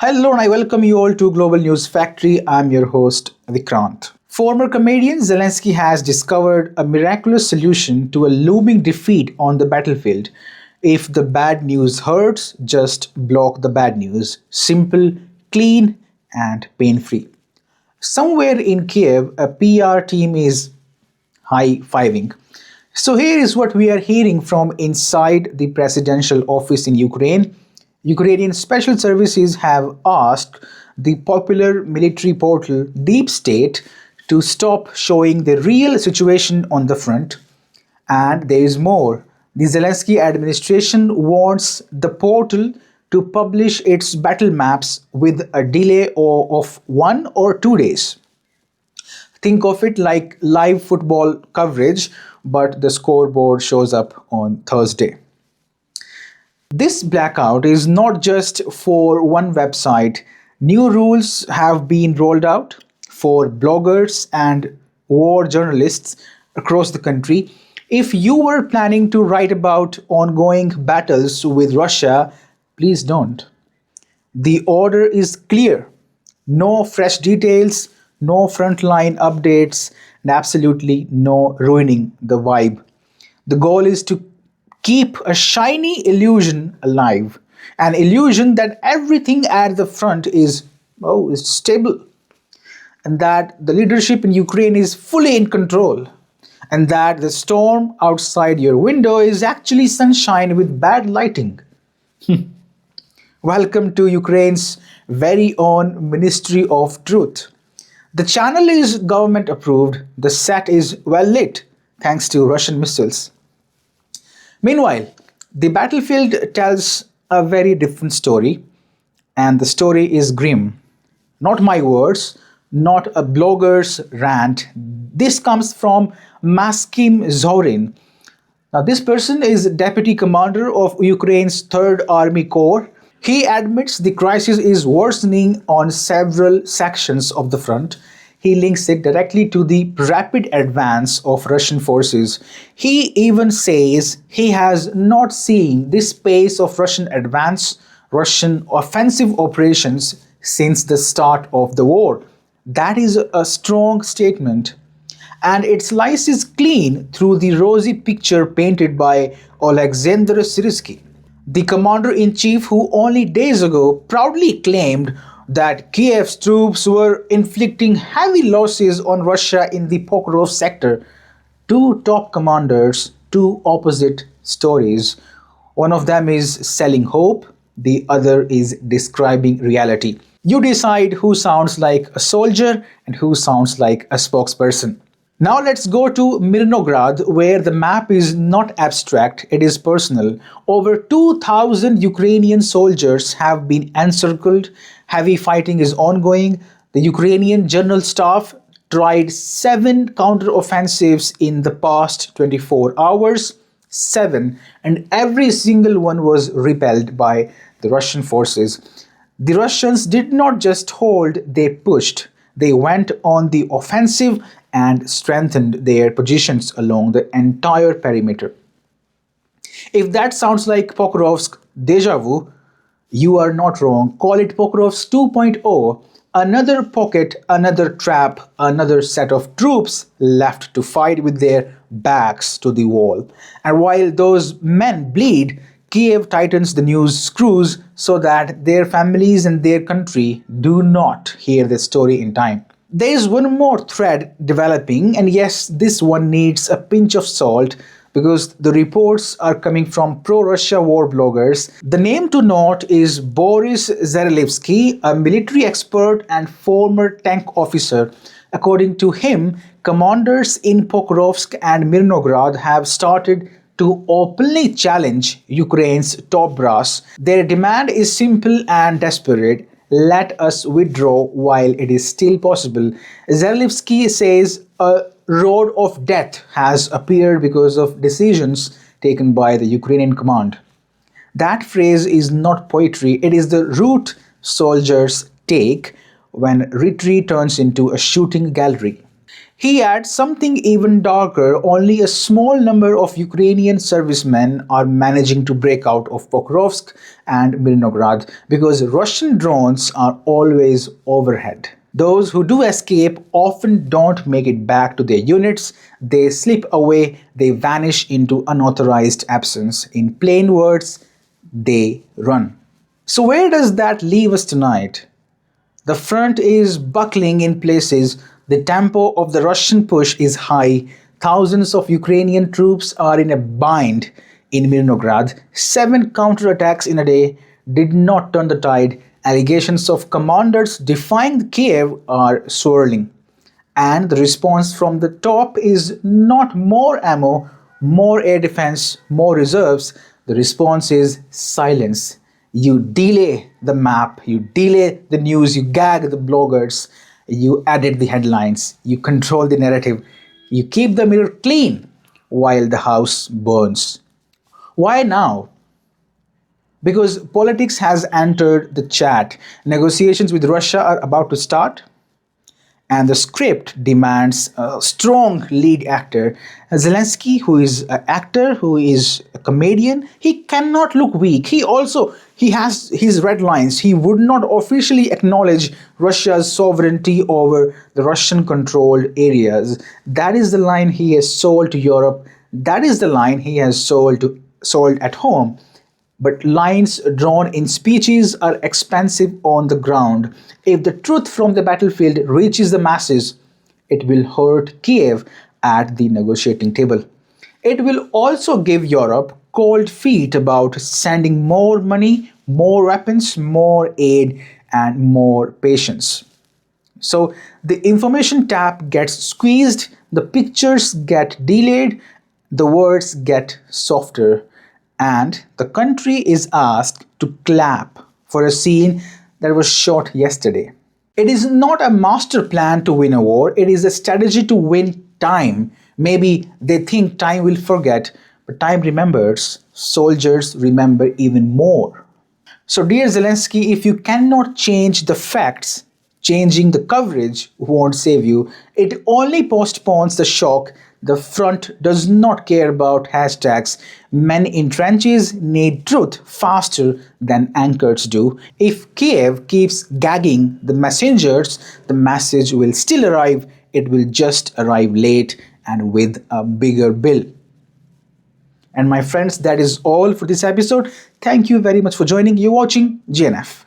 Hello and I welcome you all to Global News Factory. I'm your host, Vikrant. Former comedian Zelensky has discovered a miraculous solution to a looming defeat on the battlefield. If the bad news hurts, just block the bad news. Simple, clean, and pain free. Somewhere in Kiev, a PR team is high fiving. So, here is what we are hearing from inside the presidential office in Ukraine. Ukrainian special services have asked the popular military portal Deep State to stop showing the real situation on the front. And there is more. The Zelensky administration wants the portal to publish its battle maps with a delay of 1 or 2 days. Think of it like live football coverage, but the scoreboard shows up on Thursday. This blackout is not just for one website. New rules have been rolled out for bloggers and war journalists across the country. If you were planning to write about ongoing battles with Russia, please don't. The order is clear. No fresh details, no frontline updates, and absolutely no ruining the vibe. The goal is to keep a shiny illusion alive, an illusion that everything at the front is stable, and that the leadership in Ukraine is fully in control, and that the storm outside your window is actually sunshine with bad lighting. Welcome to Ukraine's very own Ministry of Truth. The channel is government approved, the set is well lit thanks to Russian missiles. Meanwhile, the battlefield tells a very different story, and the story is grim. Not my words, not a blogger's rant. This comes from Maskim Zorin. Now, this person is deputy commander of Ukraine's 3rd Army Corps. He admits the crisis is worsening on several sections of the front. He links it directly to the rapid advance of Russian forces. He even says he has not seen this pace of Russian advance, Russian offensive operations since the start of the war. That is a strong statement. And it slices clean through the rosy picture painted by Alexander Syrskyi, the commander-in-chief who only days ago proudly claimed that Kyiv's troops were inflicting heavy losses on Russia in the Pokrovsk sector. Two top commanders, two opposite stories. One of them is selling hope, the other is describing reality. You decide who sounds like a soldier and who sounds like a spokesperson. Now let's go to Mirnograd, where the map is not abstract, it is personal. Over 2,000 Ukrainian soldiers have been encircled. Heavy fighting is ongoing. The Ukrainian General Staff tried 7 counteroffensives in the past 24 hours. 7. And every single one was repelled by the Russian forces. The Russians did not just hold, they pushed. They went on the offensive and strengthened their positions along the entire perimeter. If that sounds like Pokrovsk deja vu, you are not wrong. Call it Pokrovsk 2.0. Another pocket, another trap, another set of troops left to fight with their backs to the wall. And while those men bleed, Kyiv tightens the news screws so that their families and their country do not hear the story in time. There is one more thread developing, and yes, this one needs a pinch of salt because the reports are coming from pro-Russia war bloggers. The name to note is Boris Zarelevsky, a military expert and former tank officer. According to him, commanders in Pokrovsk and Mirnograd have started to openly challenge Ukraine's top brass. Their demand is simple and desperate. Let us withdraw while it is still possible. Zelensky says a road of death has appeared because of decisions taken by the Ukrainian command. That phrase is not poetry, it is the route soldiers take when retreat turns into a shooting gallery. He adds something even darker: only a small number of Ukrainian servicemen are managing to break out of Pokrovsk and Mirnograd because Russian drones are always overhead. Those who do escape often don't make it back to their units. They slip away, they vanish into unauthorized absence. In plain words, they run. So, where does that leave us tonight? The front is buckling in places, the tempo of the Russian push is high, thousands of Ukrainian troops are in a bind in Mirnograd. 7 counterattacks in a day did not turn the tide. Allegations of commanders defying Kiev are swirling. And the response from the top is not more ammo, more air defense, more reserves. The response is silence. You delay the map, you delay the news, you gag the bloggers, you edit the headlines, you control the narrative, you keep the mirror clean while the house burns. Why now? Because politics has entered the chat. Negotiations with Russia are about to start, and the script demands a strong lead actor. Zelensky, who is an actor, who is a comedian, he cannot look weak. He has his red lines. He would not officially acknowledge Russia's sovereignty over the Russian-controlled areas. That is the line he has sold to Europe. That is the line he has sold at home. But lines drawn in speeches are expensive on the ground. If the truth from the battlefield reaches the masses, it will hurt Kiev at the negotiating table. It will also give Europe cold feet about sending more money, more weapons, more aid, and more patience. So the information tap gets squeezed, the pictures get delayed, the words get softer, and the country is asked to clap for a scene that was shot yesterday. It is not a master plan to win a war, it is a strategy to win time. Maybe they think time will forget, but time remembers. Soldiers remember even more. So, dear Zelensky, if you cannot change the facts, changing the coverage won't save you. It only postpones the shock. The front does not care about hashtags. Men in trenches need truth faster than anchors do. If Kiev keeps gagging the messengers, the message will still arrive. It will just arrive late and with a bigger bill. And my friends, that is all for this episode. Thank you very much for joining. You're watching GNF.